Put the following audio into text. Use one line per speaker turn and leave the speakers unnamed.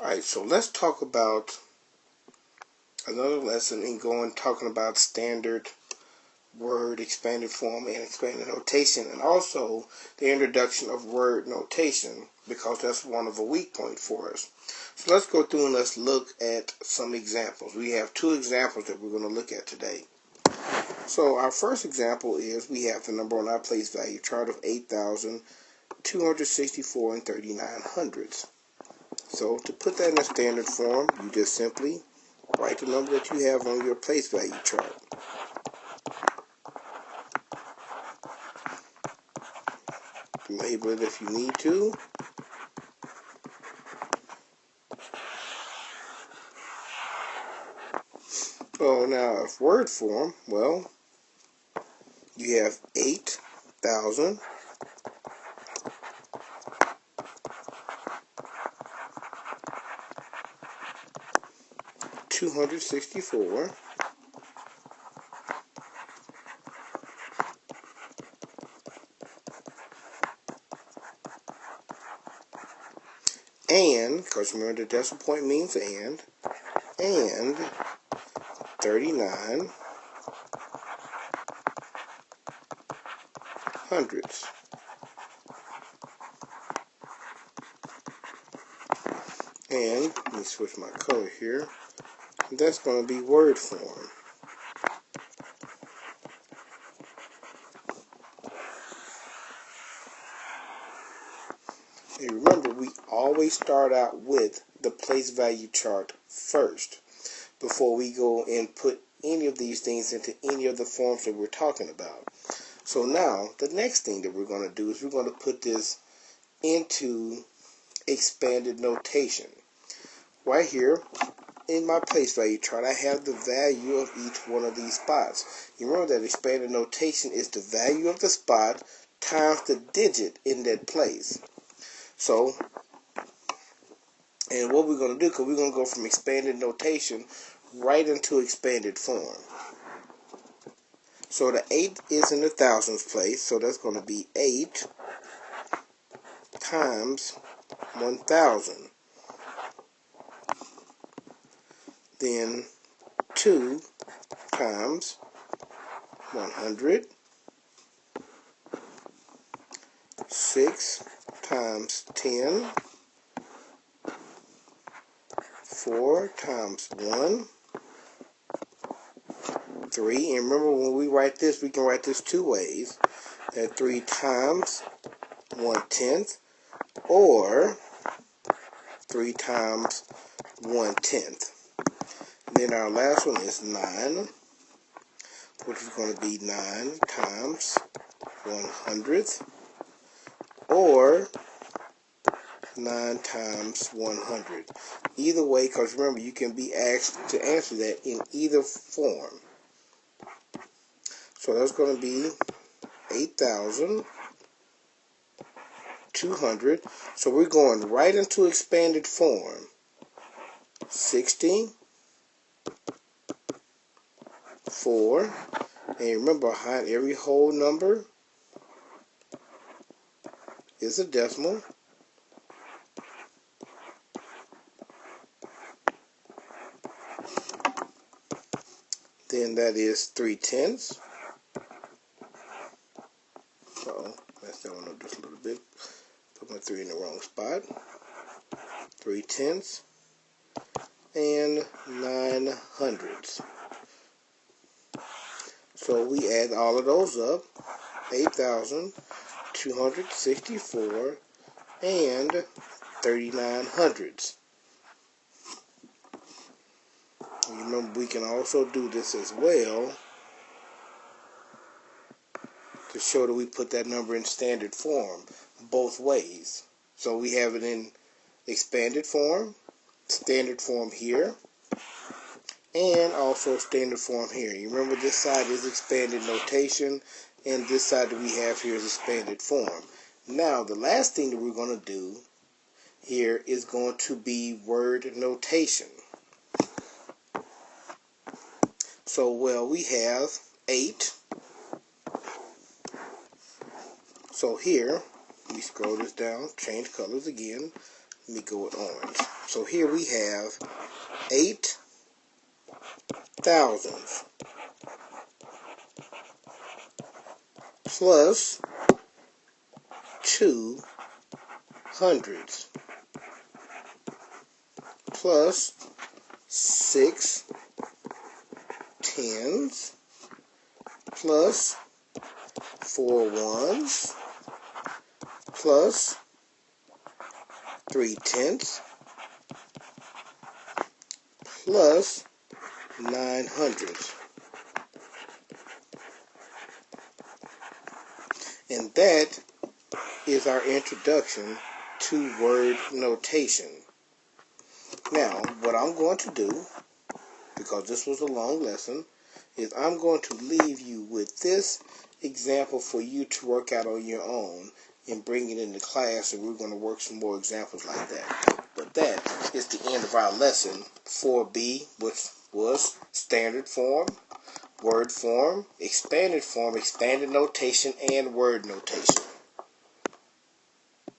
Alright, so let's talk about another lesson in talking about standard word expanded form and expanded notation, and also the introduction of word notation, because that's one of a weak point for us. So let's go through and let's look at some examples. We have two examples that we're going to look at today. So our first example is we have the number on our place value chart of 8,264 and 39/100ths. So to put that in a standard form, you just simply write the number that you have on your place value chart. Label it if you need to. So now if word form, well, you have 8,000 264 and, because remember the decimal point means and 39/100ths. And let me switch my color here. That's going to be word form. And remember, we always start out with the place value chart first before we go and put any of these things into any of the forms that we're talking about. So now, the next thing that we're going to do is we're going to put this into expanded notation. Right here in my place value chart, I have the value of each one of these spots. You remember that expanded notation is the value of the spot times the digit in that place. So, and what we're going to do, because we're going to go from expanded notation right into expanded form. So the 8 is in the thousands place, so that's going to be 8 times 1,000. Then 2 times 100. 6 times 10. 4 times 1. 3. And remember, when we write this, we can write this two ways. That 3 times 1/10, or 3 times 1/10. Then our last one is 9, which is going to be 9 times 100th, or 9 times 100. Either way, because remember, you can be asked to answer that in either form. So that's going to be 8,200. So we're going right into expanded form. 60, 4, and remember, behind every whole number is a decimal. Then that is 3/10. Messed that one up just a little bit. Put my 3 in the wrong spot. 3/10 and 9/100ths. So we add all of those up. 8,264 and 39/100ths. Remember, we can also do this as well to show that we put that number in standard form both ways. So we have it in expanded form, standard form here, and also standard form here. You remember, this side is expanded notation, and this side that we have here is expanded form. Now, the last thing that we're going to do here is going to be word notation. So, well, we have 8. So here, we scroll this down, change colors again. Let me go with orange. So here we have 8 thousandths plus 2 hundredths plus 6 tenths plus 4 ones plus 3 tenths plus 9 hundredths. And that is our introduction to word notation. Now, what I'm going to do, because this was a long lesson, is I'm going to leave you with this example for you to work out on your own and bring it into class, and we're going to work some more examples like that. But that is the end of our lesson 4B, which was standard form, word form, expanded notation, and word notation.